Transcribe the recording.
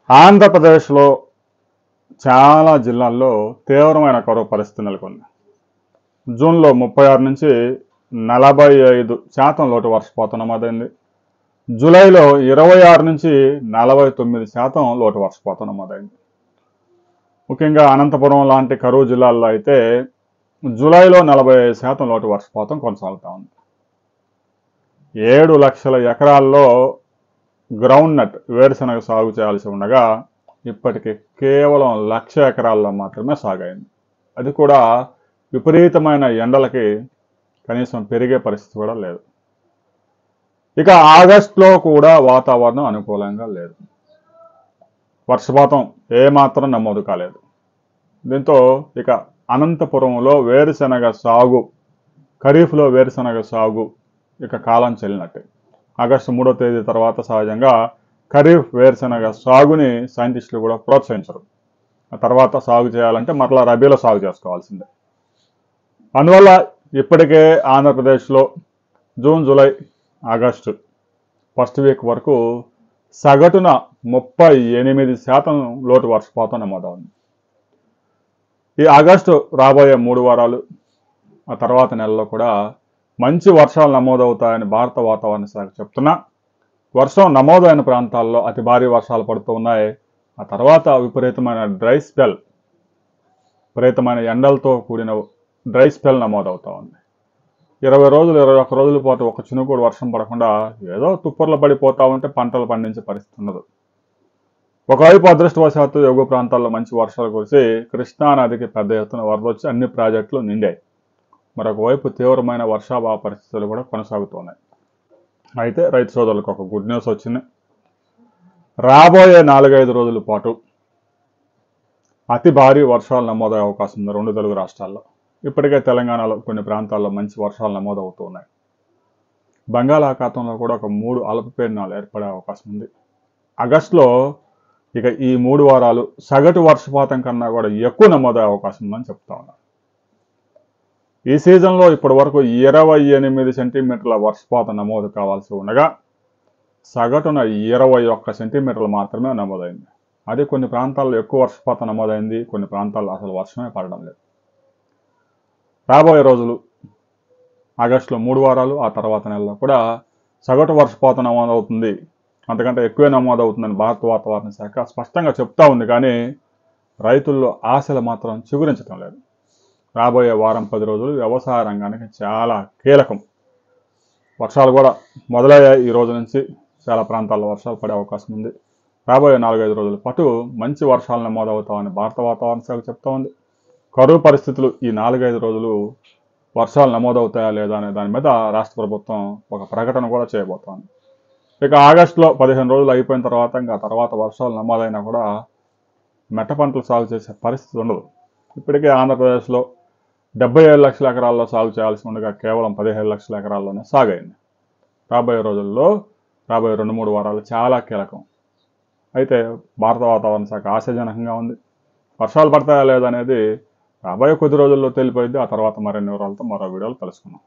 ఆంధ్రప్రదేశ్లో చాలా జిల్లాల్లో తీవ్రమైన కరువు పరిస్థితి నెలకొంది. జూన్లో 36 నుంచి 45% లోటు వర్షపాతం నమోదైంది. జూలైలో 26 నుంచి 49% లోటు వర్షపాతం నమోదైంది. ముఖ్యంగా అనంతపురం లాంటి కరువు జిల్లాల్లో అయితే జూలైలో 45% లోటు వర్షపాతం కొనసాగుతూ ఉంది. 7 లక్షల ఎకరాల్లో గ్రౌండ్ నట్ వేరుశనగ సాగు చేయాల్సి ఉండగా ఇప్పటికి కేవలం 1,00,000 ఎకరాల్లో మాత్రమే సాగైంది. అది కూడా విపరీతమైన ఎండలకి కనీసం పెరిగే పరిస్థితి కూడా లేదు. ఇక ఆగస్టులో కూడా వాతావరణం అనుకూలంగా లేదు. వర్షపాతం ఏమాత్రం నమోదు కాలేదు. దీంతో ఇక అనంతపురంలో వేరుశనగ సాగు, ఖరీఫ్లో వేరుశనగ సాగు ఇక కాలం చెల్లినట్టే. ఆగస్టు 3వ తేదీ తర్వాత సహజంగా ఖరీఫ్ వేరుశనగ సాగుని సైంటిస్టులు కూడా ప్రోత్సహించరు. ఆ తర్వాత సాగు చేయాలంటే మరలా రబీలో సాగు చేసుకోవాల్సిందే. అందువల్ల ఇప్పటికే ఆంధ్రప్రదేశ్లో June, July, August first week వరకు సగటున 38% లోటు వర్షపాతం నమోదవుంది. ఈ ఆగస్టు రాబోయే 3 వారాలు ఆ తర్వాత నెలలో కూడా మంచి వర్షాలు నమోదవుతాయని భారత వాతావరణ శాఖ చెప్తున్నా, వర్షం నమోదైన ప్రాంతాల్లో అతి భారీ వర్షాలు పడుతూ ఉన్నాయి. ఆ తర్వాత విపరీతమైన డ్రై స్పెల్, విపరీతమైన ఎండలతో కూడిన డ్రై స్పెల్ నమోదవుతూ ఉంది. 20 రోజులు 21 రోజుల పాటు ఒక చినుకుడు వర్షం పడకుండా ఏదో తుప్పర్లు పడిపోతూ ఉంటే పంటలు పండించే పరిస్థితి ఉండదు. ఒకవైపు అదృష్టవశాత్తు ఎగువ ప్రాంతాల్లో మంచి వర్షాలు కురిసి కృష్ణా నదికి పెద్ద ఎత్తున వరద వచ్చి అన్ని ప్రాజెక్టులు నిండాయి. మరొక వైపు తీవ్రమైన వర్షాభావ పరిస్థితులు కూడా కొనసాగుతున్నాయి. అయితే రైతు సోదరులకు ఒక గుడ్ న్యూస్ వచ్చింది. రాబోయే 4-5 రోజుల పాటు అతి భారీ వర్షాలు నమోదయ్యే అవకాశం ఉంది 2 తెలుగు రాష్ట్రాల్లో. ఇప్పటికే తెలంగాణలో కొన్ని ప్రాంతాల్లో మంచి వర్షాలు నమోదవుతూ ఉన్నాయి. బంగాళాఖాతంలో కూడా ఒక 3 అల్పపీడనాలు ఏర్పడే అవకాశం ఉంది. ఆగస్టులో ఇక ఈ 3 వారాలు సగటు వర్షపాతం కన్నా కూడా ఎక్కువ నమోదయ్యే అవకాశం ఉందని చెప్తా ఉన్నారు. ఈ సీజన్లో ఇప్పటి వరకు 28 సెంటీమీటర్ల వర్షపాతం నమోదు కావాల్సి ఉండగా సగటున 21 సెంటీమీటర్లు మాత్రమే నమోదైంది. అది కొన్ని ప్రాంతాల్లో ఎక్కువ వర్షపాతం నమోదైంది, కొన్ని ప్రాంతాల్లో అసలు వర్షమే పడడం లేదు. రాబోయే రోజులు ఆగస్టులో 3 వారాలు ఆ తర్వాత నెలలో కూడా సగటు వర్షపాతం నమోదవుతుంది, అంతకంటే ఎక్కువే నమోదవుతుందని భారత వాతావరణ శాఖ స్పష్టంగా చెప్తా ఉంది. కానీ రైతుల్లో ఆశలు మాత్రం చిగురించడం లేదు. రాబోయే వారం 10 రోజులు వ్యవసాయ రంగానికి చాలా కీలకం. వర్షాలు కూడా మొదలయ్యాయి. ఈ రోజు నుంచి చాలా ప్రాంతాల్లో వర్షాలు పడే అవకాశం ఉంది. రాబోయే 4-5 రోజుల పాటు మంచి వర్షాలు నమోదవుతామని భారత వాతావరణ శాఖ చెప్తా ఉంది. కరువు పరిస్థితులు ఈ 4-5 రోజులు వర్షాలు నమోదవుతాయా లేదా అనే దాని మీద రాష్ట్ర ప్రభుత్వం ఒక ప్రకటన కూడా చేయబోతోంది. ఇక ఆగస్టులో 15 రోజులు అయిపోయిన తర్వాత ఇంకా తర్వాత వర్షాలు నమోదైనా కూడా మెట్ట పంటలు సాగు చేసే పరిస్థితి ఉండదు. ఇప్పటికే ఆంధ్రప్రదేశ్లో 77 లక్షల ఎకరాల్లో సాగు చేయాల్సి ఉండగా కేవలం 17 లక్షల ఎకరాల్లోనే సాగైంది. రాబోయే రోజుల్లో రాబోయే 2-3 వారాలు చాలా కీలకం. అయితే భారత వాతావరణ శాఖ ఆశాజనకంగా ఉంది. వర్షాలు పడతాయా లేదా అనేది రాబోయే కొద్ది రోజుల్లో తెలిపోయింది. ఆ తర్వాత మరిన్ని వివరాలతో మరో వీడియోలు కలుసుకుందాం.